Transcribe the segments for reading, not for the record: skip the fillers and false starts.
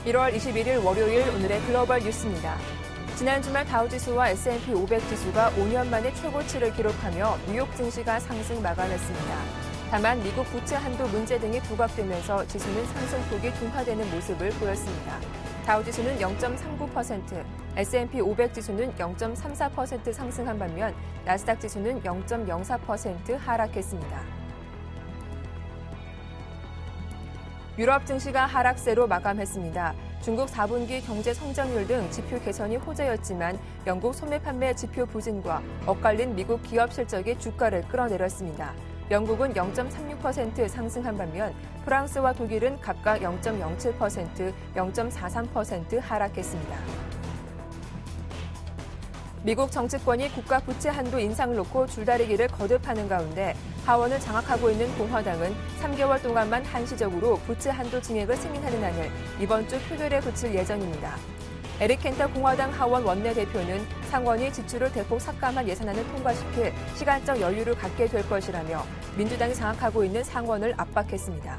(1월 21일) 월요일 오늘의 글로벌 뉴스입니다. 지난 주말 다우지수와 S&P 500 지수가 5년 만에 최고치를 기록하며 뉴욕 증시가 상승 마감했습니다. 다만 미국 부채 한도 문제 등이 부각되면서 지수는 상승폭이 둔화되는 모습을 보였습니다. 다우지수는 0.39%, S&P 500 지수는 0.34% 상승한 반면 나스닥 지수는 0.04% 하락했습니다. 유럽 증시가 하락세로 마감했습니다. 중국 4분기 경제 성장률 등 지표 개선이 호재였지만 영국 소매 판매 지표 부진과 엇갈린 미국 기업 실적이 주가를 끌어내렸습니다. 영국은 0.36% 상승한 반면 프랑스와 독일은 각각 0.07%, 0.43% 하락했습니다. 미국 정치권이 국가 부채 한도 인상을 놓고 줄다리기를 거듭하는 가운데 하원을 장악하고 있는 공화당은 3개월 동안만 한시적으로 부채 한도 증액을 승인하는 안을 이번 주 표결에 붙일 예정입니다. 에릭 켄터 공화당 하원 원내대표는 상원이 지출을 대폭 삭감한 예산안을 통과시킬 시간적 여유를 갖게 될 것이라며 민주당이 장악하고 있는 상원을 압박했습니다.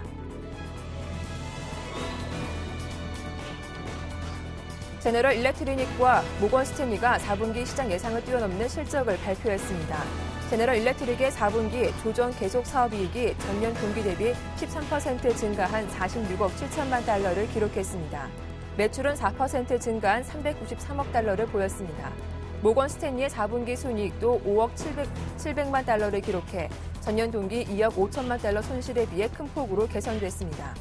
제너럴 일렉트릭과 모건 스탠리가 4분기 시장 예상을 뛰어넘는 실적을 발표했습니다. 제너럴 일렉트릭의 4분기 조정 계속 사업이익이 전년 동기 대비 13% 증가한 46억 7천만 달러를 기록했습니다. 매출은 4% 증가한 393억 달러를 보였습니다. 모건 스탠리의 4분기 순이익도 5억 700만 달러를 기록해 전년 동기 2억 5천만 달러 손실에 비해 큰 폭으로 개선됐습니다.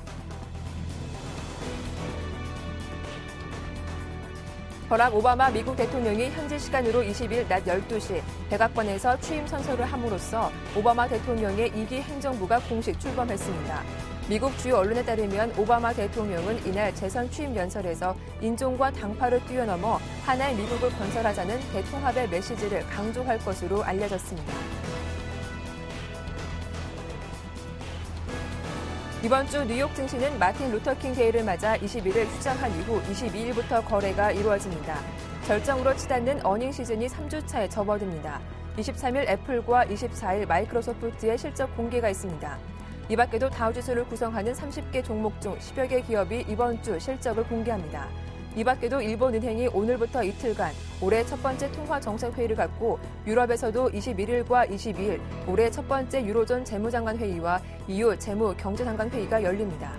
버락 오바마 미국 대통령이 현지 시간으로 20일 낮 12시 백악관에서 취임 선서를 함으로써 오바마 대통령의 2기 행정부가 공식 출범했습니다. 미국 주요 언론에 따르면 오바마 대통령은 이날 재선 취임 연설에서 인종과 당파를 뛰어넘어 하나의 미국을 건설하자는 대통합의 메시지를 강조할 것으로 알려졌습니다. 이번 주 뉴욕 증시는 마틴 루터킹 데이를 맞아 21일 휴장한 이후 22일부터 거래가 이루어집니다. 절정으로 치닫는 어닝 시즌이 3주차에 접어듭니다. 23일 애플과 24일 마이크로소프트의 실적 공개가 있습니다. 이 밖에도 다우지수를 구성하는 30개 종목 중 10여 개 기업이 이번 주 실적을 공개합니다. 이 밖에도 일본은행이 오늘부터 이틀간 올해 첫 번째 통화정책회의를 갖고 유럽에서도 21일과 22일 올해 첫 번째 유로존 재무장관 회의와 EU 재무경제장관 회의가 열립니다.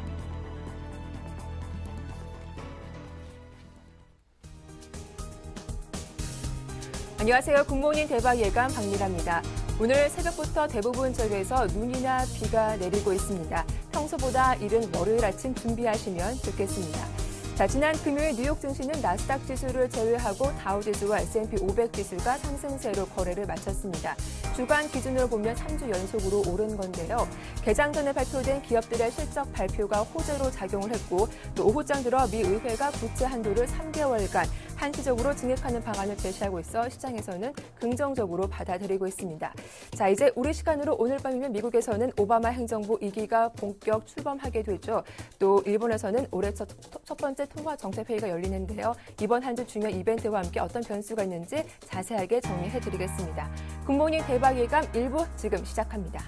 안녕하세요. 굿모닝 대박 예감 박미라입니다. 오늘 새벽부터 대부분 지역에서 눈이나 비가 내리고 있습니다. 평소보다 이른 월요일 아침 준비하시면 좋겠습니다. 자, 지난 금요일 뉴욕 증시는 나스닥 지수를 제외하고 다우지수와 S&P 500 지수가 상승세로 거래를 마쳤습니다. 주간 기준으로 보면 3주 연속으로 오른 건데요. 개장 전에 발표된 기업들의 실적 발표가 호재로 작용을 했고 또 오후장 들어 미 의회가 부채 한도를 3개월간 한시적으로 증액하는 방안을 제시하고 있어 시장에서는 긍정적으로 받아들이고 있습니다. 자, 이제 우리 시간으로 오늘 밤이면 미국에서는 오바마 행정부 2기가 본격 출범하게 되죠. 또 일본에서는 올해 첫 번째 통화정책회의가 열리는데요. 이번 한 주 중요한 이벤트와 함께 어떤 변수가 있는지 자세하게 정리해드리겠습니다. 굿모닝 대박 예감 1부 지금 시작합니다.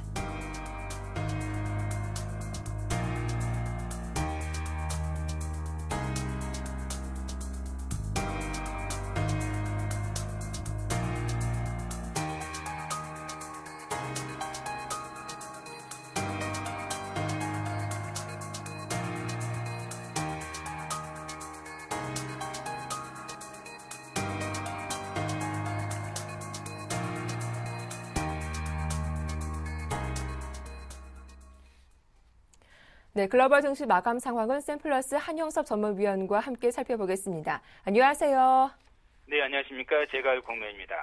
네, 글로벌 증시 마감 상황은 샘플러스 한영섭 전문위원과 함께 살펴보겠습니다. 안녕하세요. 네, 안녕하십니까. 제갈 공매입니다.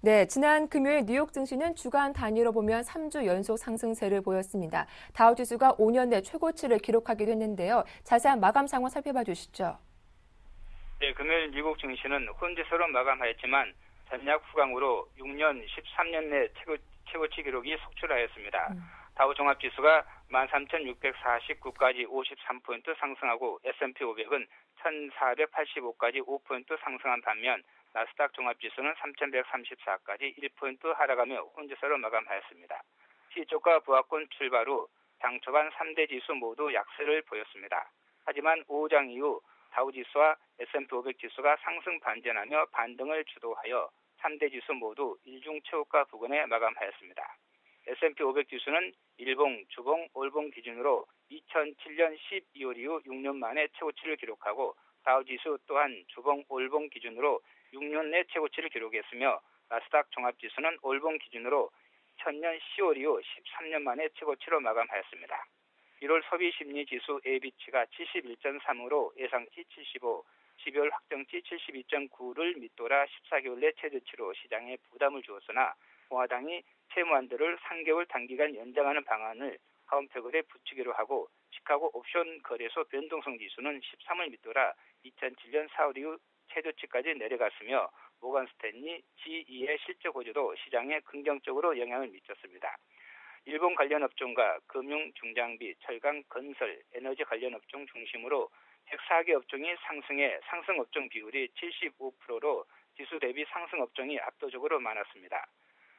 네, 지난 금요일 뉴욕 증시는 주간 단위로 보면 3주 연속 상승세를 보였습니다. 다우지수가 5년 내 최고치를 기록하기도 했는데요. 자세한 마감 상황 살펴봐 주시죠. 네, 금요일 미국 증시는 혼재서로 마감하였지만 전략 후강으로 6년 13년 내 최고치 기록이 속출하였습니다. 다우 종합지수가 13,649까지 53포인트 상승하고 S&P 500은 1,485까지 5포인트 상승한 반면 나스닥 종합지수는 3,134까지 1포인트 하락하며 혼재서로 마감하였습니다. 시초가 부하권 출발 후 장 초반 3대 지수 모두 약세를 보였습니다. 하지만 오후 장 이후 다우지수와 S&P 500 지수가 상승 반전하며 반등을 주도하여 3대 지수 모두 일중 최고가 부근에 마감하였습니다. S&P 500 지수는 일봉, 주봉, 월봉 기준으로 2007년 12월 이후 6년 만에 최고치를 기록하고 다우지수 또한 주봉, 월봉 기준으로 6년 내 최고치를 기록했으며 나스닥 종합지수는 월봉 기준으로 2000년 10월 이후 13년 만에 최고치로 마감하였습니다. 1월 소비심리지수 AB치가 71.3으로 예상치 75, 12월 확정치 72.9를 밑돌아 14개월 내 최저치로 시장에 부담을 주었으나 공화당이 채무한도를 3개월 단기간 연장하는 방안을 하원표결에 붙이기로 하고 시카고 옵션 거래소 변동성 지수는 13을 밑돌아 2007년 4월 이후 최저치까지 내려갔으며 모건 스탠리 G2의 실적 호조도 시장에 긍정적으로 영향을 미쳤습니다. 일본 관련 업종과 금융, 중장비, 철강, 건설, 에너지 관련 업종 중심으로 104개 업종이 상승해 상승 업종 비율이 75%로 지수 대비 상승 업종이 압도적으로 많았습니다.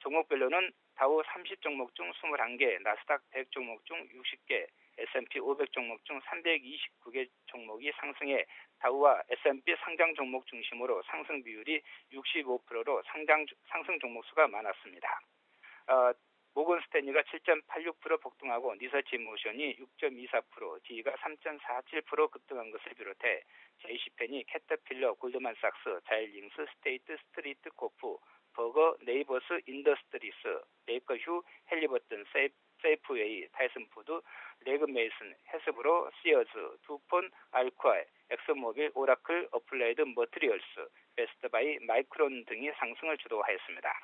종목별로는 다우 30종목 중 21개, 나스닥 100종목 중 60개, S&P 500 종목 중 329개 종목이 상승해 다우와 S&P 상장 종목 중심으로 상승 비율이 65%로 상승 종목 수가 많았습니다. 모건 스탠리가 7.86% 폭등하고 리서치 모션이 6.24%, 지이가 3.47% 급등한 것을 비롯해 제이시펜이, 캐터필러, 골드만삭스, 자일링스, 스테이트 스트리트 코프, 버거, 네이버스, 인더스트리스, 베이커휴, 헬리버튼, 세이프웨이, 타이슨푸드, 레그메이슨, 헤스브로, 시어즈, 두폰, 알쿠아, 엑슨모빌, 오라클, 어플라이드 머트리얼스, 베스트바이, 마이크론 등이 상승을 주도하였습니다.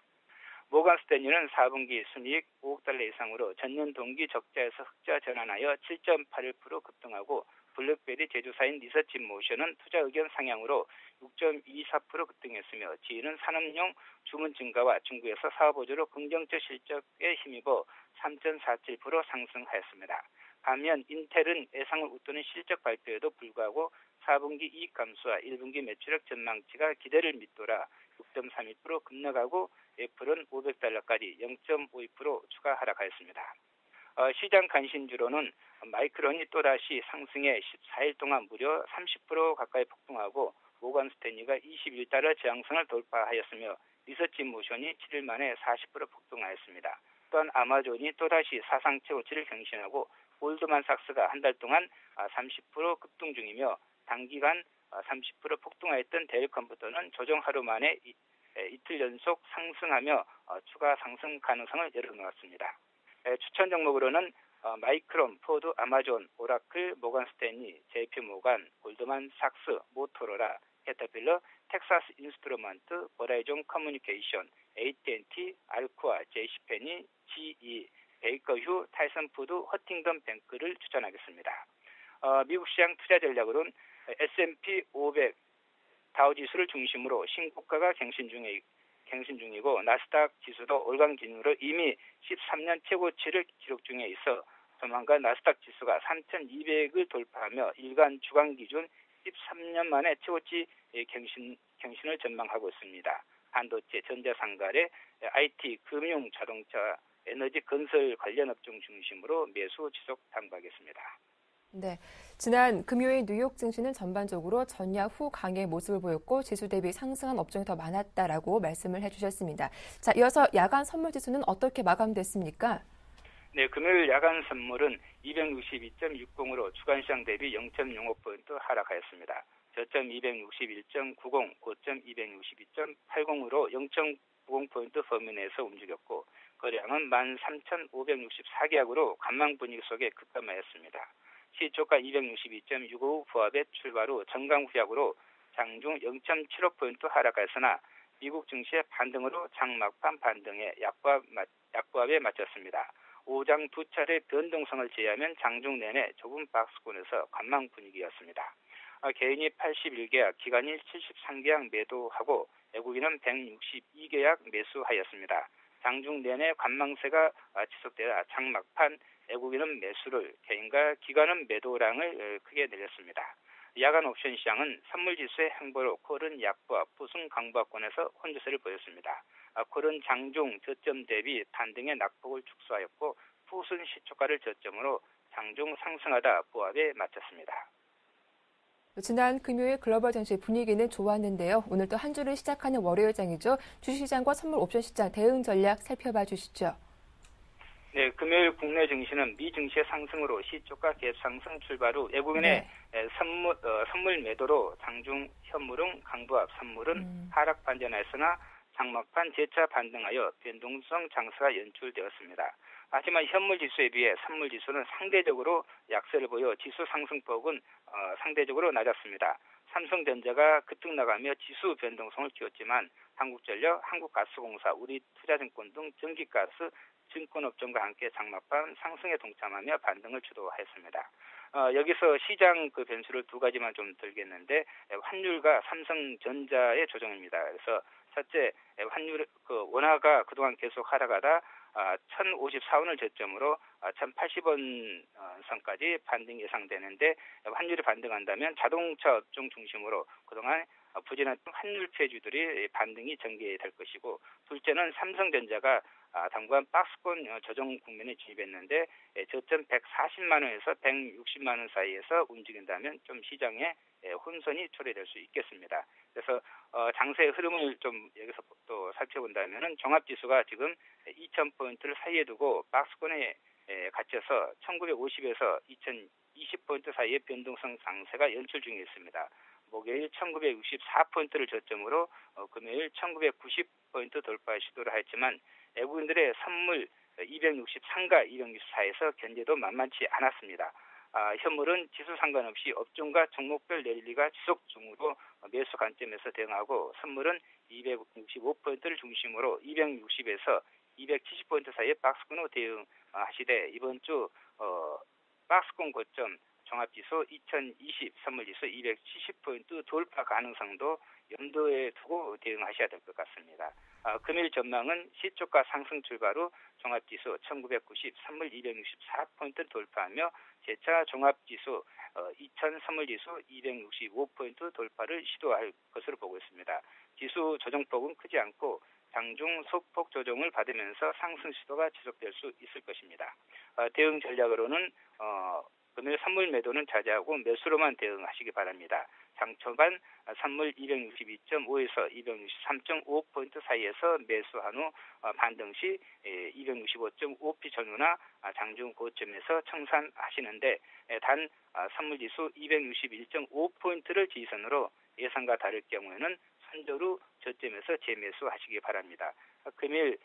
모건 스탠리는 4분기 순이익 5억 달러 이상으로 전년 동기 적자에서 흑자 전환하여 7.81% 급등하고 블랙베리 제조사인 리서치 모션은 투자 의견 상향으로 6.24% 급등했으며 지인은 산업용 주문 증가와 중국에서 사업 호조로 긍정적 실적에 힘입어 3.47% 상승하였습니다. 반면 인텔은 예상을 웃도는 실적 발표에도 불구하고 4분기 이익 감소와 1분기 매출액 전망치가 기대를 밑돌아 6.32% 급락하고 애플은 500달러까지 0.52% 추가 하락하였습니다. 시장 관심주로는 마이크론이 또다시 상승해 14일 동안 무려 30% 가까이 폭등하고 모건 스탠리가 21달러 저항선을 돌파하였으며 리서치 모션이 7일 만에 40% 폭등하였습니다. 또한 아마존이 또다시 사상 최고치를 경신하고 골드만삭스가 한 달 동안 30% 급등 중이며 단기간 30% 폭등하였던 델 컴퓨터는 조정 하루 만에 이틀 연속 상승하며 추가 상승 가능성을 열어놓았습니다. 추천 종목으로는 마이크론, 포드, 아마존, 오라클, 모건 스탠리, JP 모간, 골드만 삭스, 모토로라, 캐터필러, 텍사스 인스트루먼트, 버라이존 커뮤니케이션, AT&T, 알쿠아, 제이시펜이, GE, 베이커휴, 타이슨푸드, 허팅턴 뱅크를 추천하겠습니다. 미국 시장 투자 전략으로는 S&P 500 다우지수를 중심으로 신고가가 갱신 중이고 나스닥 지수도 월간 기준으로 이미 13년 최고치를 기록 중에 있어 조만간 나스닥 지수가 3,200을 돌파하며 일간 주간 기준 13년 만에 최고치 갱신을 전망하고 있습니다. 반도체, 전자상가의 IT, 금융, 자동차, 에너지, 건설 관련 업종 중심으로 매수 지속 당부하겠습니다. 네, 지난 금요일 뉴욕 증시는 전반적으로 전야 후 강의 모습을 보였고 지수 대비 상승한 업종이 더 많았다라고 말씀을 해주셨습니다. 자, 이어서 야간 선물 지수는 어떻게 마감됐습니까? 네, 금요일 야간 선물은 262.60으로 주간시장 대비 0.05포인트 하락하였습니다. 저점 261.90, 고점 262.80으로 0.90포인트 범위 내에서 움직였고 거래량은 13,564계약으로 관망 분위기 속에 급감하였습니다. 시초가 262.65 부합의 출발 후 정강 후약으로 장중 0.75포인트 하락하였으나 미국 증시의 반등으로 장막판 반등에 약보합에 마쳤습니다. 오장 두 차례 변동성을 제외하면 장중 내내 좁은 박스권에서 관망 분위기였습니다. 개인이 81계약, 기관이 73계약 매도하고 외국인은 162계약 매수하였습니다. 장중 내내 관망세가 지속되다 장막판 외국인은 매수를, 개인과 기관은 매도량을 크게 늘렸습니다. 야간 옵션 시장은 선물지수의 행보로 콜은 약보합, 풋은 강보합권에서 혼조세를 보였습니다. 콜은 장중 저점 대비 반등의 낙폭을 축소하였고 풋은 시초가를 저점으로 장중 상승하다 보합에 마쳤습니다. 지난 금요일 글로벌 증시 분위기는 좋았는데요. 오늘 또 한 주를 시작하는 월요일장이죠. 주식시장과 선물 옵션 시장 대응 전략 살펴봐 주시죠. 네, 금요일 국내 증시는 미 증시의 상승으로 시초가 갭 상승 출발 후 외국인의 선물 매도로 장중 현물은 강보합, 선물은 하락 반전하였으나 장막판 재차 반등하여 변동성 장세가 연출되었습니다. 하지만 현물 지수에 비해 선물 지수는 상대적으로 약세를 보여 지수 상승폭은 상대적으로 낮았습니다. 삼성전자가 급등 나가며 지수 변동성을 키웠지만 한국전력, 한국가스공사, 우리투자증권 등 전기가스 증권업종과 함께 장막판 상승에 동참하며 반등을 주도하였습니다. 여기서 시장 변수를 두 가지만 좀 들겠는데 환율과 삼성전자의 조정입니다. 그래서 첫째, 환율 원화가 그동안 계속 하락하다 1,054원을 저점으로 1,080원 선까지 반등 예상되는데 환율이 반등한다면 자동차 업종 중심으로 그동안 부진했던 환율 피해주들이 반등이 전개될 것이고, 둘째는 삼성전자가 당분간 박스권 조정 국면에 진입했는데 저점 140만 원에서 160만 원 사이에서 움직인다면 좀 시장에 혼선이 초래될 수 있겠습니다. 그래서 장세의 흐름을 좀 여기서 또 살펴본다면은 종합지수가 지금 2,000포인트를 사이에 두고 박스권에 갇혀서 1950에서 2020포인트 사이의 변동성 장세가 연출 중에 있습니다. 목요일 1964포인트를 저점으로 금요일 1990포인트 돌파 시도를 했지만 외국인들의 선물 263과 264에서 견제도 만만치 않았습니다. 현물은 지수 상관없이 업종과 종목별 내릴리가 지속 중으로 매수 관점에서 대응하고, 선물은 265포인트를 중심으로 260에서 270포인트 사이의 박스권으로 대응하시되 이번 주 박스권 고점 종합지수 2020, 선물지수 270포인트 돌파 가능성도 염두에 두고 대응하셔야 될 것 같습니다. 금일 전망은 시초가 상승 출발 후 종합지수 1990, 선물 264포인트를 돌파하며 재차 종합지수 2000, 선물지수 265포인트 돌파를 시도할 것으로 보고 있습니다. 지수 조정폭은 크지 않고 장중 소폭 조정을 받으면서 상승 시도가 지속될 수 있을 것입니다. 대응 전략으로는 금일 선물 매도는 자제하고 매수로만 대응하시기 바랍니다. 장 초반 선물 262.5에서 263.5포인트 사이에서 매수한 후 반등 시 265.5p 전후나 장중 고점에서 청산하시는데 단 선물지수 261.5포인트를 지지선으로 예상과 다를 경우에는 선저로 저점에서 재매수하시기 바랍니다. 금일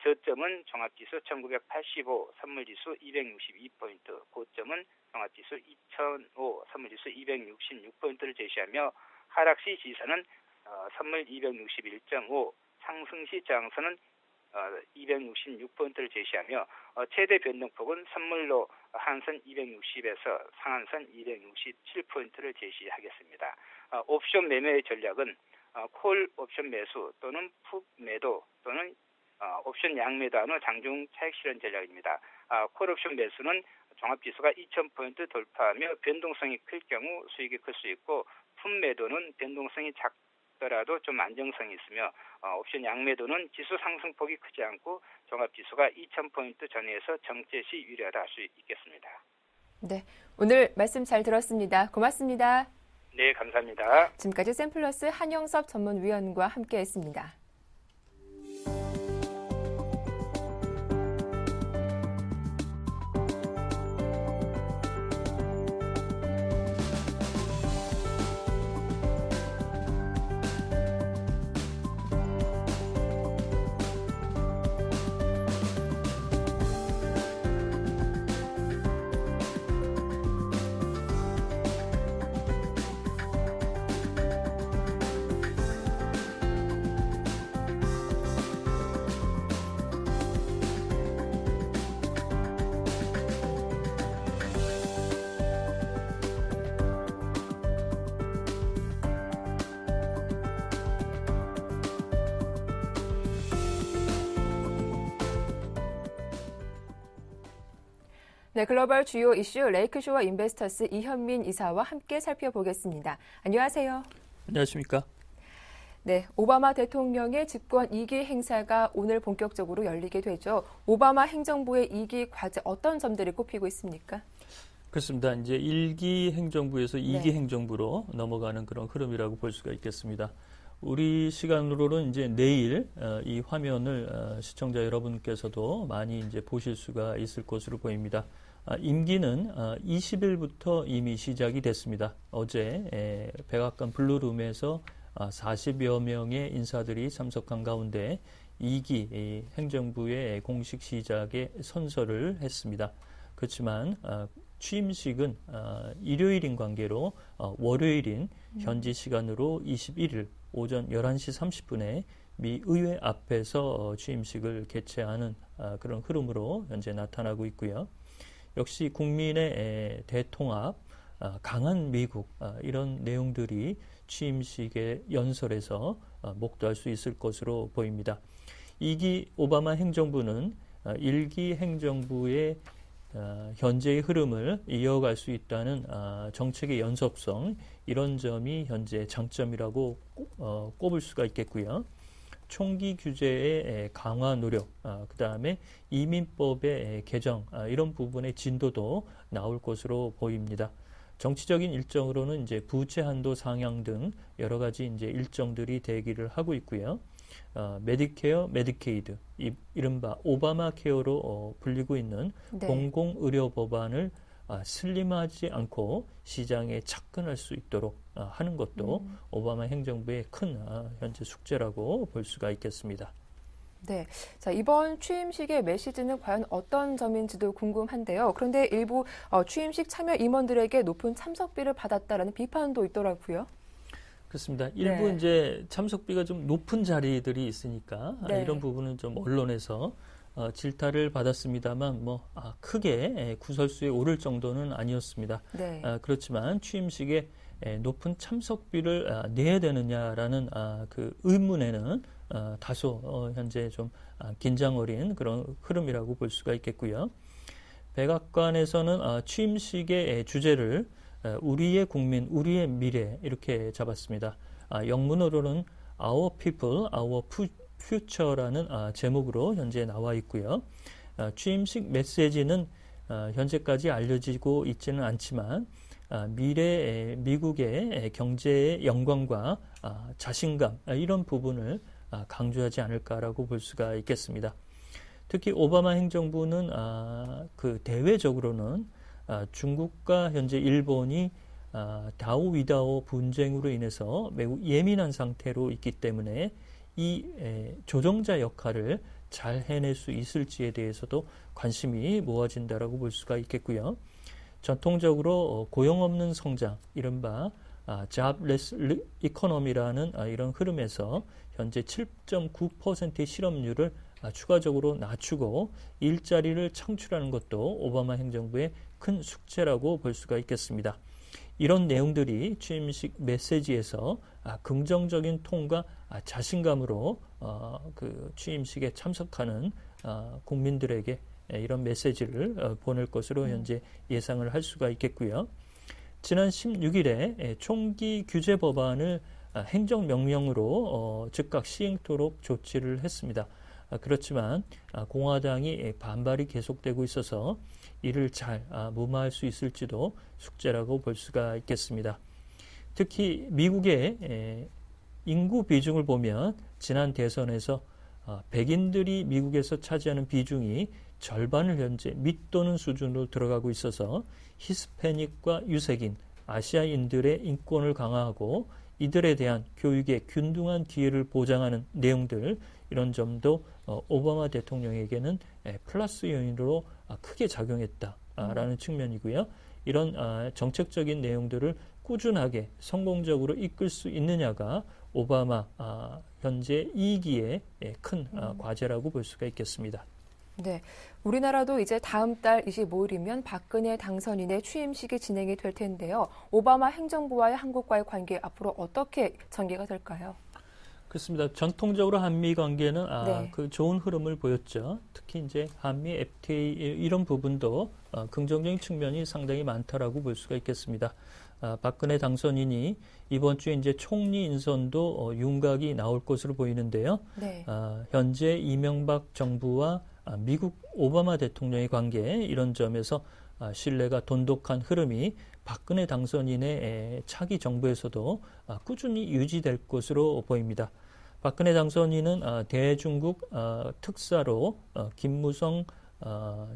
저점은 종합지수 1985, 선물지수 262포인트, 고점은 종합지수 2005, 선물지수 266포인트를 제시하며 하락시 지지선은 선물 261.5, 상승시 저항선은 266포인트를 제시하며 최대 변동폭은 선물로 한선 260에서 상한선 267포인트를 제시하겠습니다. 옵션 매매의 전략은 콜 옵션 매수 또는 풋 매도 또는 옵션 양매도한 후 장중 차익 실현 전략입니다. 콜 옵션 매수는 종합지수가 2,000포인트 돌파하며 변동성이 클 경우 수익이 클 수 있고, 풋 매도는 변동성이 작더라도 좀 안정성이 있으며 옵션 양매도는 지수 상승폭이 크지 않고 종합지수가 2,000포인트 전후에서 정체 시 유리하다 할 수 있겠습니다. 네, 오늘 말씀 잘 들었습니다. 고맙습니다. 네, 감사합니다. 지금까지 샘플러스 한영섭 전문위원과 함께했습니다. 네, 글로벌 주요 이슈 레이크쇼어 인베스터스 이현민 이사와 함께 살펴보겠습니다. 안녕하세요. 안녕하십니까? 네, 오바마 대통령의 집권 2기 행사가 오늘 본격적으로 열리게 되죠. 오바마 행정부의 2기 과제 어떤 점들이 꼽히고 있습니까? 그렇습니다. 이제 1기 행정부에서 2기 네. 행정부로 넘어가는 그런 흐름이라고 볼 수가 있겠습니다. 우리 시간으로는 이제 내일 이 화면을 시청자 여러분께서도 많이 이제 보실 수가 있을 것으로 보입니다. 임기는 20일부터 이미 시작이 됐습니다. 어제 백악관 블루룸에서 40여 명의 인사들이 참석한 가운데 2기 행정부의 공식 시작에 선서를 했습니다. 그렇지만 취임식은 일요일인 관계로 월요일인 현지 시간으로 21일 오전 11시 30분에 미 의회 앞에서 취임식을 개최하는 그런 흐름으로 현재 나타나고 있고요. 역시 국민의 대통합, 강한 미국 이런 내용들이 취임식의 연설에서 목도할 수 있을 것으로 보입니다. 2기 오바마 행정부는 1기 행정부의 현재의 흐름을 이어갈 수 있다는 정책의 연속성, 이런 점이 현재 장점이라고 꼽을 수가 있겠고요. 총기 규제의 강화 노력, 그 다음에 이민법의 개정, 이런 부분의 진도도 나올 것으로 보입니다. 정치적인 일정으로는 이제 부채 한도 상향 등 여러 가지 이제 일정들이 대기를 하고 있고요. 메디케어, 메디케이드, 이른바 오바마 케어로 불리고 있는 네. 공공의료 법안을 슬림하지 않고 시장에 착근할 수 있도록 하는 것도 오바마 행정부의 큰 현재 숙제라고 볼 수가 있겠습니다. 네, 자, 이번 취임식의 메시지는 과연 어떤 점인지도 궁금한데요. 그런데 일부 취임식 참여 임원들에게 높은 참석비를 받았다라는 비판도 있더라고요. 그렇습니다. 일부 네. 이제 참석비가 좀 높은 자리들이 있으니까 네. 이런 부분은 좀 언론에서 질타를 받았습니다만 크게 구설수에 오를 정도는 아니었습니다. 네. 그렇지만 취임식에 높은 참석비를 내야 되느냐라는 그 의문에는 다소 현재 좀 긴장 어린 그런 흐름이라고 볼 수가 있겠고요. 백악관에서는 취임식의 주제를 우리의 국민, 우리의 미래 이렇게 잡았습니다. 영문으로는 Our People, Our Future라는 제목으로 현재 나와 있고요. 취임식 메시지는 현재까지 알려지고 있지는 않지만 미래 미국의 경제의 영광과 자신감 이런 부분을 강조하지 않을까라고 볼 수가 있겠습니다. 특히 오바마 행정부는 그 대외적으로는 중국과 현재 일본이 다오 위다오 분쟁으로 인해서 매우 예민한 상태로 있기 때문에 이 조정자 역할을 잘 해낼 수 있을지에 대해서도 관심이 모아진다라고 볼 수가 있겠고요. 전통적으로 고용 없는 성장, 이른바 jobless economy라는 이런 흐름에서 현재 7.9%의 실업률을 추가적으로 낮추고 일자리를 창출하는 것도 오바마 행정부의 큰 숙제라고 볼 수가 있겠습니다. 이런 내용들이 취임식 메시지에서 긍정적인 톤과 자신감으로 그 취임식에 참석하는 국민들에게 이런 메시지를 보낼 것으로 현재 예상을 할 수가 있겠고요. 지난 16일에 총기 규제 법안을 행정명령으로 즉각 시행토록 조치를 했습니다. 그렇지만 공화당이 반발이 계속되고 있어서 이를 잘 무마할 수 있을지도 숙제라고 볼 수가 있겠습니다. 특히 미국의 인구 비중을 보면 지난 대선에서 백인들이 미국에서 차지하는 비중이 절반을 현재 밑도는 수준으로 들어가고 있어서 히스패닉과 유색인, 아시아인들의 인권을 강화하고 이들에 대한 교육의 균등한 기회를 보장하는 내용들, 이런 점도 오바마 대통령에게는 플러스 요인으로 크게 작용했다라는 측면이고요. 이런 정책적인 내용들을 꾸준하게 성공적으로 이끌 수 있느냐가 오바마 현재 2기의 큰 과제라고 볼 수가 있겠습니다. 네, 우리나라도 이제 다음 달 25일이면 박근혜 당선인의 취임식이 진행이 될 텐데요. 오바마 행정부와의 한국과의 관계 앞으로 어떻게 전개가 될까요? 그렇습니다. 전통적으로 한미 관계는 네. 그 좋은 흐름을 보였죠. 특히 이제 한미 FTA 이런 부분도 긍정적인 측면이 상당히 많다라고 볼 수가 있겠습니다. 박근혜 당선인이 이번 주에 이제 총리 인선도 윤곽이 나올 것으로 보이는데요. 네. 현재 이명박 정부와 미국 오바마 대통령의 관계 이런 점에서 신뢰가 돈독한 흐름이 박근혜 당선인의 차기 정부에서도 꾸준히 유지될 것으로 보입니다. 박근혜 당선인은 대중국 특사로 김무성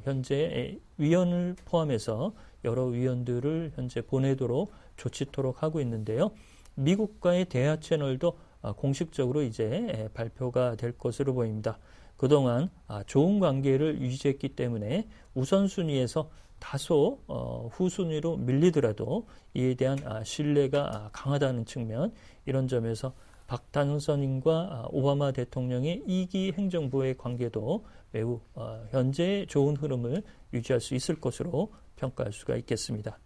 현재 위원을 포함해서 여러 위원들을 현재 보내도록 조치토록 하고 있는데요. 미국과의 대화 채널도 공식적으로 이제 발표가 될 것으로 보입니다. 그동안 좋은 관계를 유지했기 때문에 우선순위에서 다소 후순위로 밀리더라도 이에 대한 신뢰가 강하다는 측면, 이런 점에서 박 당선인과 오바마 대통령의 2기 행정부의 관계도 매우 현재의 좋은 흐름을 유지할 수 있을 것으로 평가할 수가 있겠습니다.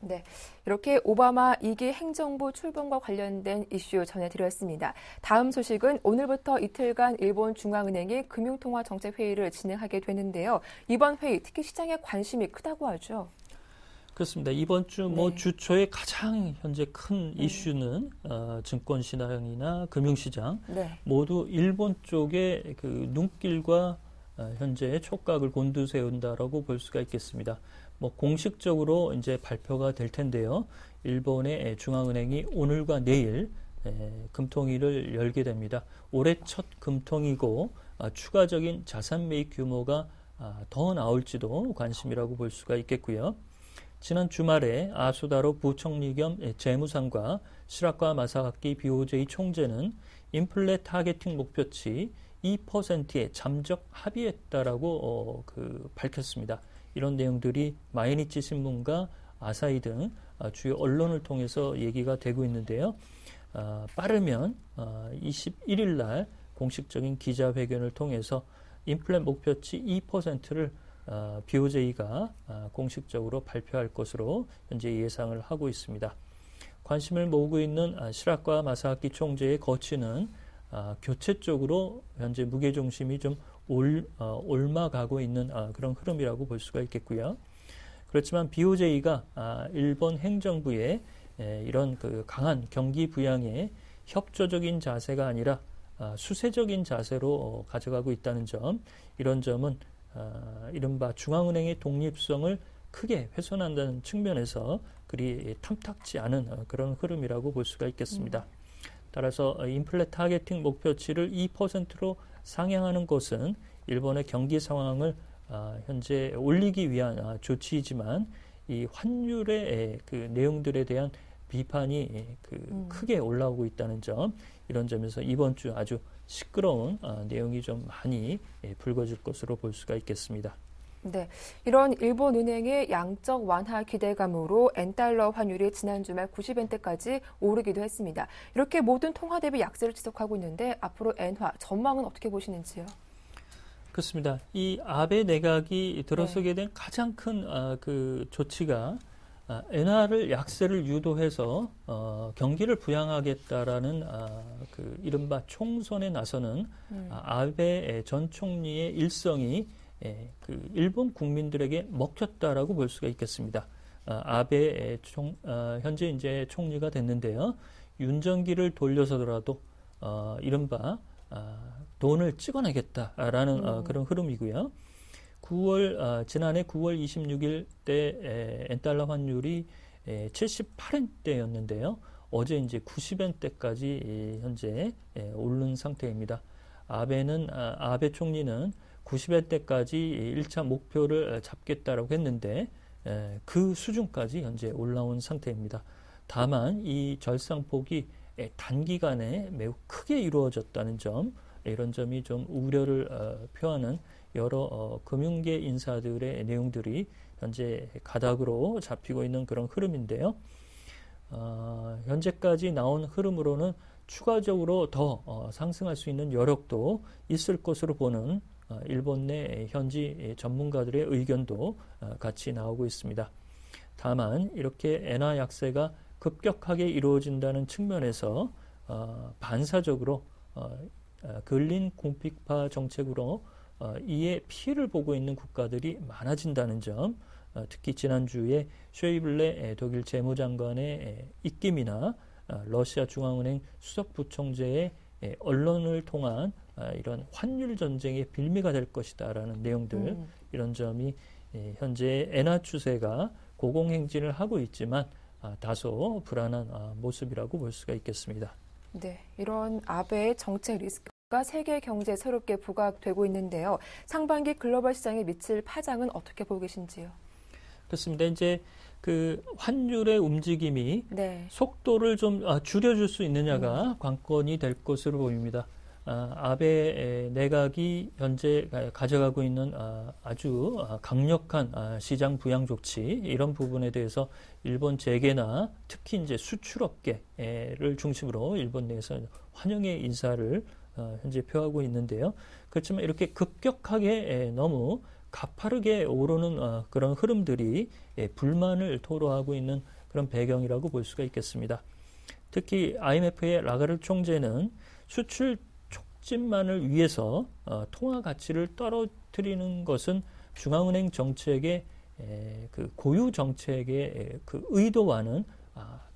네, 이렇게 오바마 2기 행정부 출범과 관련된 이슈 전해드렸습니다. 다음 소식은 오늘부터 이틀간 일본 중앙은행이 금융통화정책회의를 진행하게 되는데요. 이번 회의 특히 시장에 관심이 크다고 하죠. 그렇습니다. 이번 주 네. 주초에 가장 현재 큰 이슈는 증권시장이나 금융시장 네. 모두 일본 쪽에 그 눈길과 현재 촉각을 곤두세운다라고 볼 수가 있겠습니다. 공식적으로 이제 발표가 될 텐데요. 일본의 중앙은행이 오늘과 내일 금통위를 열게 됩니다. 올해 첫 금통위고 추가적인 자산 매입 규모가 더 나올지도 관심이라고 볼 수가 있겠고요. 지난 주말에 아수다로 부총리 겸 재무상과 시라카 마사가키 BOJ 총재는 인플레 타겟팅 목표치 2%에 잠적 합의했다라고 밝혔습니다. 이런 내용들이 마이니치 신문과 아사히 등 주요 언론을 통해서 얘기가 되고 있는데요. 빠르면 21일 날 공식적인 기자회견을 통해서 인플레 목표치 2%를 BOJ가 공식적으로 발표할 것으로 현재 예상을 하고 있습니다. 관심을 모으고 있는 시라카 마사키 총재의 거취는 교체 쪽으로 현재 무게중심이 좀 올라가고 있는 그런 흐름이라고 볼 수가 있겠고요. 그렇지만 BOJ가 일본 행정부의 이런 그 강한 경기 부양에 협조적인 자세가 아니라 수세적인 자세로 가져가고 있다는 점, 이런 점은 이른바 중앙은행의 독립성을 크게 훼손한다는 측면에서 그리 탐탁지 않은 그런 흐름이라고 볼 수가 있겠습니다. 따라서 인플레 타겟팅 목표치를 2%로 상향하는 것은 일본의 경기 상황을 현재 올리기 위한 조치이지만 이 환율의 그 내용들에 대한 비판이 크게 올라오고 있다는 점, 이런 점에서 이번 주 아주 시끄러운 내용이 좀 많이 불거질 것으로 볼 수가 있겠습니다. 네, 이런 일본 은행의 양적 완화 기대감으로 엔달러 환율이 지난 주말 90엔대까지 오르기도 했습니다. 이렇게 모든 통화 대비 약세를 지속하고 있는데 앞으로 엔화 전망은 어떻게 보시는지요? 그렇습니다. 이 아베 내각이 들어서게 된 가장 큰 그 조치가 엔화를 약세를 유도해서 경기를 부양하겠다라는 그 이른바 총선에 나서는 아베 전 총리의 일성이 그 일본 국민들에게 먹혔다라고 볼 수가 있겠습니다. 아베 현재 이제 총리가 됐는데요. 윤전기를 돌려서더라도 이른바 돈을 찍어내겠다라는 그런 흐름이고요. 지난해 9월 26일 때 엔달러 환율이 78엔대였는데요. 어제 이제 90엔대까지 현재 오른 상태입니다. 아베 총리는 90엔대까지 1차 목표를 잡겠다라고 했는데 그 수준까지 현재 올라온 상태입니다. 다만 이 절상폭이 단기간에 매우 크게 이루어졌다는 점, 이런 점이 좀 우려를 표하는 여러 금융계 인사들의 내용들이 현재 가닥으로 잡히고 있는 그런 흐름인데요. 현재까지 나온 흐름으로는 추가적으로 더 상승할 수 있는 여력도 있을 것으로 보는 일본 내 현지 전문가들의 의견도 같이 나오고 있습니다. 다만 이렇게 엔화 약세가 급격하게 이루어진다는 측면에서 반사적으로 근린 공픽파 정책으로 이에 피해를 보고 있는 국가들이 많아진다는 점, 특히 지난주에 쉐이블레 독일 재무장관의 입김이나 러시아 중앙은행 수석부총재의 언론을 통한 이런 환율 전쟁의 빌미가 될 것이다라는 내용들, 이런 점이 현재 엔화 추세가 고공행진을 하고 있지만 다소 불안한 모습이라고 볼 수가 있겠습니다. 네, 이런 아베의 정책 리스크가 세계 경제에 새롭게 부각되고 있는데요. 상반기 글로벌 시장에 미칠 파장은 어떻게 보고 계신지요? 그렇습니다. 이제 그 환율의 움직임이 네. 속도를 좀 줄여줄 수 있느냐가 관건이 될 것으로 보입니다. 아베 내각이 현재 가져가고 있는 아주 강력한 시장 부양 조치, 이런 부분에 대해서 일본 재계나 특히 이제 수출업계를 중심으로 일본 내에서 환영의 인사를 현재 표하고 있는데요. 그렇지만 이렇게 급격하게 너무 가파르게 오르는 그런 흐름들이 불만을 토로하고 있는 그런 배경이라고 볼 수가 있겠습니다. 특히 IMF의 라가르 총재는 수출 촉진만을 위해서 통화 가치를 떨어뜨리는 것은 중앙은행 정책의 그 고유 정책의 그 의도와는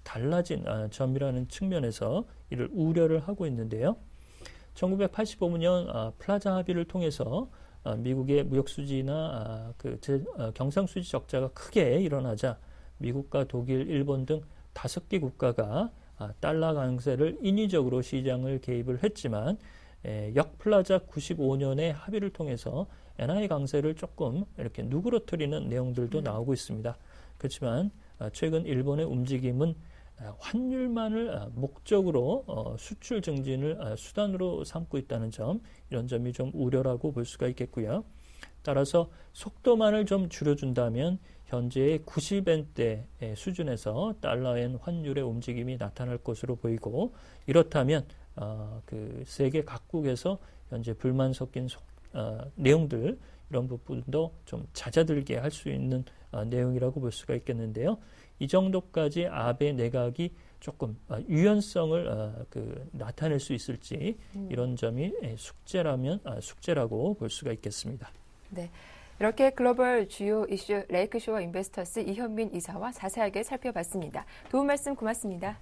달라진 점이라는 측면에서 이를 우려를 하고 있는데요. 1985년 플라자 합의를 통해서 미국의 무역 수지나 경상 수지 적자가 크게 일어나자 미국과 독일, 일본 등 5개 국가가 달러 강세를 인위적으로 시장을 개입을 했지만 역플라자 95년의 합의를 통해서 엔화의 강세를 조금 이렇게 누그러뜨리는 내용들도 나오고 있습니다. 그렇지만 최근 일본의 움직임은 환율만을 목적으로 수출 증진을 수단으로 삼고 있다는 점, 이런 점이 좀 우려라고 볼 수가 있겠고요. 따라서 속도만을 좀 줄여준다면 현재의 90엔대 수준에서 달러엔 환율의 움직임이 나타날 것으로 보이고, 이렇다면 그 세계 각국에서 현재 불만 섞인 내용들, 이런 부분도 좀 잦아들게 할 수 있는 내용이라고 볼 수가 있겠는데요. 이 정도까지 아베 내각이 조금 유연성을 나타낼 수 있을지, 이런 점이 숙제라고 볼 수가 있겠습니다. 네, 이렇게 글로벌 주요 이슈 레이크쇼어 인베스터스 이현민 이사와 자세하게 살펴봤습니다. 도움 말씀 고맙습니다.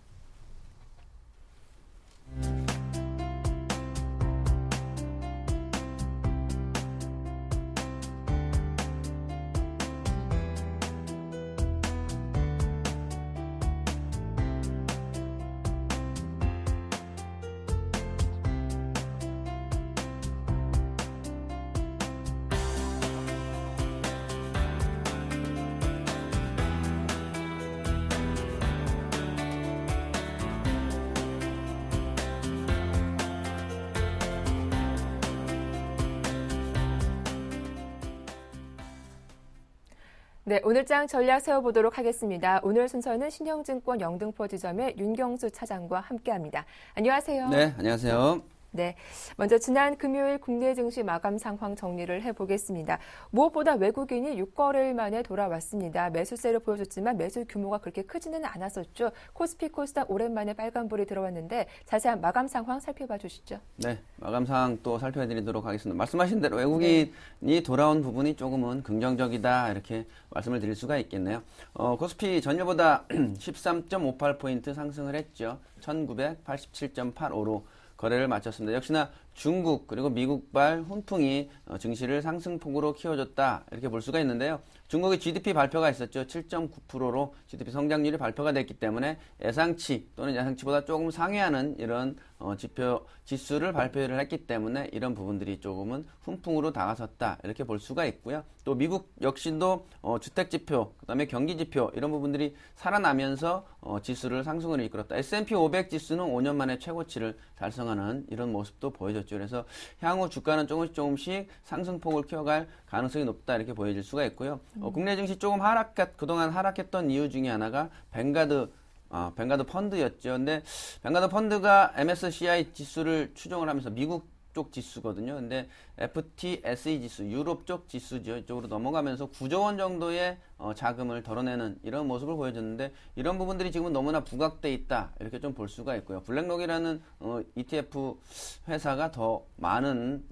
네, 오늘장 전략 세워보도록 하겠습니다. 오늘 순서는 신영증권 영등포 지점의 윤경수 차장과 함께합니다. 안녕하세요. 네, 안녕하세요. 네, 먼저 지난 금요일 국내 증시 마감 상황 정리를 해보겠습니다. 무엇보다 외국인이 6거래일 만에 돌아왔습니다. 매수세를 보여줬지만 매수 규모가 그렇게 크지는 않았었죠. 코스피 코스닥 오랜만에 빨간불이 들어왔는데 자세한 마감 상황 살펴봐 주시죠. 네, 마감 상황 또 살펴드리도록 하겠습니다. 말씀하신 대로 외국인이 돌아온 부분이 조금은 긍정적이다, 이렇게 말씀을 드릴 수가 있겠네요. 코스피 전일보다 13.58포인트 상승을 했죠. 1987.85로 거래를 마쳤습니다. 역시나 중국 그리고 미국발 훈풍이 증시를 상승폭으로 키워줬다, 이렇게 볼 수가 있는데요. 중국의 GDP 발표가 있었죠. 7.9%로 GDP 성장률이 발표가 됐기 때문에 예상치 또는 예상치보다 조금 상회하는 이런 지수를 발표를 했기 때문에 이런 부분들이 조금은 훈풍으로 다가섰다, 이렇게 볼 수가 있고요. 또 미국 역시도 주택지표, 그 다음에 경기지표, 이런 부분들이 살아나면서 지수를 상승으로 이끌었다. S&P 500 지수는 5년 만에 최고치를 달성하는 이런 모습도 보여줬죠. 그래서 향후 주가는 조금씩 상승폭을 키워갈 가능성이 높다, 이렇게 보여질 수가 있고요. 국내 증시 조금 그동안 하락했던 이유 중에 하나가 뱅가드 펀드였죠. 근데 뱅가드 펀드가 MSCI 지수를 추종을 하면서 미국 쪽 지수거든요. 근데 FTSE 지수, 유럽 쪽 지수죠. 이쪽으로 넘어가면서 9조 원 정도의 자금을 덜어내는 이런 모습을 보여줬는데 이런 부분들이 지금은 너무나 부각돼 있다 이렇게 좀 볼 수가 있고요. 블랙록이라는 ETF 회사가 더 많은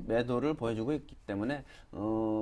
매도를 보여주고 있기 때문에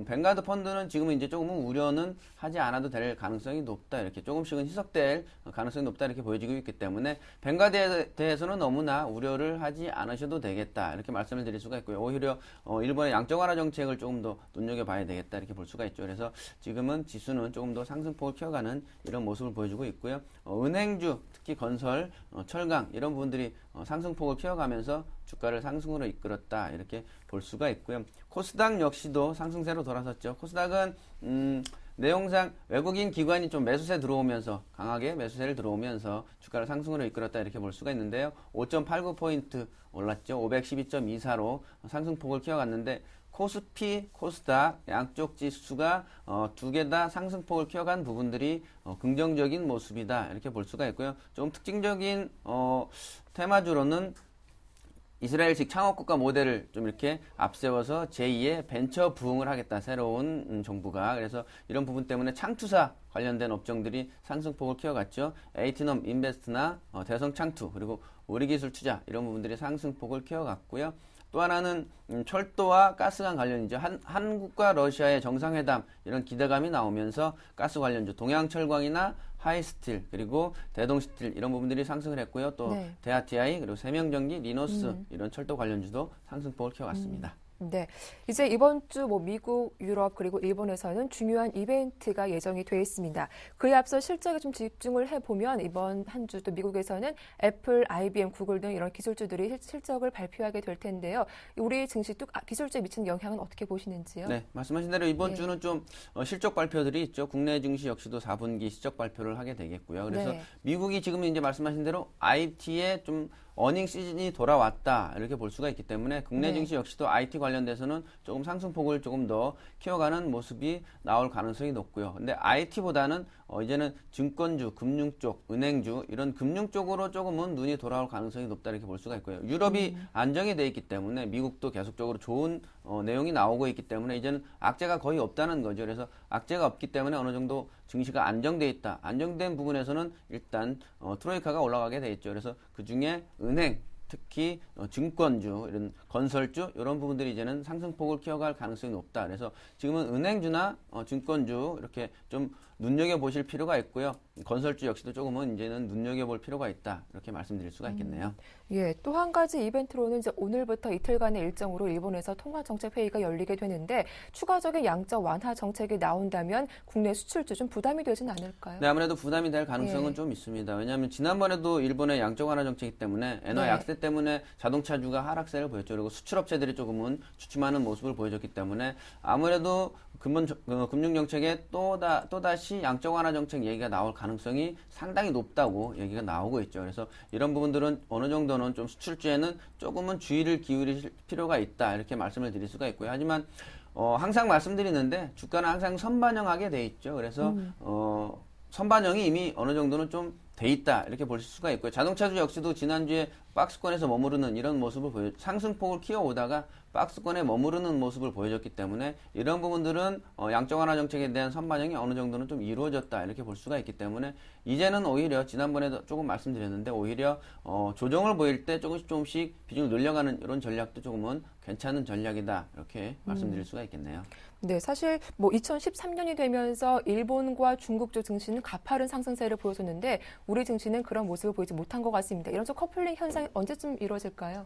뱅가드 펀드는 지금은 이제 조금은 우려는 하지 않아도 될 가능성이 높다 이렇게 조금씩은 희석될 가능성이 높다 이렇게 보여지고 있기 때문에 뱅가드에 대해서는 너무나 우려를 하지 않으셔도 되겠다 이렇게 말씀을 드릴 수가 있고요. 오히려 일본의 양적 완화 정책을 조금 더 눈여겨봐야 되겠다 이렇게 볼 수가 있죠. 그래서 지금은 지수는 조금 더 상승폭을 키워가는 이런 모습을 보여주고 있고요. 은행주, 특히 건설, 철강 이런 부분들이 상승폭을 키워가면서 주가를 상승으로 이끌었다 이렇게 볼 수가 있고요. 코스닥 역시도 상승세로 돌아섰죠. 코스닥은 내용상 외국인 기관이 좀 매수세 들어오면서 강하게 매수세를 들어오면서 주가를 상승으로 이끌었다 이렇게 볼 수가 있는데요. 5.89포인트 올랐죠. 512.24로 상승폭을 키워갔는데 코스피, 코스닥 양쪽 지수가 두 개 다 상승폭을 키워간 부분들이 긍정적인 모습이다 이렇게 볼 수가 있고요. 좀 특징적인 테마주로는 이스라엘식 창업국가 모델을 좀 이렇게 앞세워서 제2의 벤처 부흥을 하겠다. 새로운 정부가. 그래서 이런 부분 때문에 창투사 관련된 업종들이 상승폭을 키워갔죠. 에이티넘 인베스트나 대성창투 그리고 우리기술투자 이런 부분들이 상승폭을 키워갔고요. 또 하나는 철도와 가스관 관련이죠. 한국과 러시아의 정상회담 이런 기대감이 나오면서 가스 관련주 동양철광이나 하이스틸 그리고 대동스틸 이런 부분들이 상승을 했고요. 또 네. 대하TI 그리고 세명전기, 리노스 이런 철도 관련주도 상승폭을 키워갔습니다. 네. 이제 이번 주 미국, 유럽 그리고 일본에서는 중요한 이벤트가 예정이 돼 있습니다. 그에 앞서 실적에 좀 집중을 해보면 이번 한 주 또 미국에서는 애플, IBM, 구글 등 이런 기술주들이 실적을 발표하게 될 텐데요. 우리 증시 뚝 기술주에 미치는 영향은 어떻게 보시는지요? 네, 말씀하신 대로 이번 주는 좀 실적 발표들이 있죠. 국내 증시 역시도 4분기 실적 발표를 하게 되겠고요. 그래서 미국이 지금 이제 말씀하신 대로 IT에 좀 어닝 시즌이 돌아왔다 이렇게 볼 수가 있기 때문에 국내 증시 역시도 IT 관련돼서는 조금 상승폭을 조금 더 키워가는 모습이 나올 가능성이 높고요. 근데 IT보다는 이제는 증권주, 금융 쪽, 은행주 이런 금융 쪽으로 조금은 눈이 돌아올 가능성이 높다 이렇게 볼 수가 있고요. 유럽이 안정이 돼 있기 때문에 미국도 계속적으로 좋은 내용이 나오고 있기 때문에 이제는 악재가 거의 없다는 거죠. 그래서 악재가 없기 때문에 어느 정도 증시가 안정돼 있다. 안정된 부분에서는 일단 트로이카가 올라가게 돼 있죠. 그래서 그 중에 은행, 특히 증권주, 이런 건설주 이런 부분들이 이제는 상승폭을 키워갈 가능성이 높다. 그래서 지금은 은행주나 증권주 이렇게 좀 눈여겨보실 필요가 있고요. 건설주 역시도 조금은 이제는 눈여겨볼 필요가 있다. 이렇게 말씀드릴 수가 있겠네요. 예, 또 한 가지 이벤트로는 이제 오늘부터 이틀간의 일정으로 일본에서 통화정책회의가 열리게 되는데 추가적인 양적 완화 정책이 나온다면 국내 수출주 좀 부담이 되진 않을까요? 네, 아무래도 부담이 될 가능성은 좀 있습니다. 왜냐하면 지난번에도 일본의 양적 완화 정책이기 때문에 엔화 약세 때문에 자동차주가 하락세를 보였죠. 그리고 수출업체들이 조금은 주춤하는 모습을 보여줬기 때문에 아무래도 금융정책에 또다시 양적 완화 정책 얘기가 나올 가능성이 상당히 높다고 얘기가 나오고 있죠. 그래서 이런 부분들은 어느 정도는 좀 수출주에는 조금은 주의를 기울일 필요가 있다. 이렇게 말씀을 드릴 수가 있고요. 하지만 항상 말씀드리는데 주가는 항상 선반영하게 돼 있죠. 그래서 선반영이 이미 어느 정도는 좀 돼 있다 이렇게 볼 수가 있고요. 자동차주 역시도 지난주에 박스권에서 머무르는 이런 모습을 상승폭을 키워오다가 박스권에 머무르는 모습을 보여줬기 때문에 이런 부분들은 양적 완화 정책에 대한 선반영이 어느 정도는 좀 이루어졌다 이렇게 볼 수가 있기 때문에 이제는 오히려 지난번에도 조금 말씀드렸는데 오히려 조정을 보일 때 조금씩 비중을 늘려가는 이런 전략도 조금은 괜찮은 전략이다 이렇게 말씀드릴 수가 있겠네요. 네, 사실 2013년이 되면서 일본과 중국 쪽 증시는 가파른 상승세를 보여줬는데 우리 증시는 그런 모습을 보이지 못한 것 같습니다. 이런 커플링 현상이 언제쯤 이루어질까요?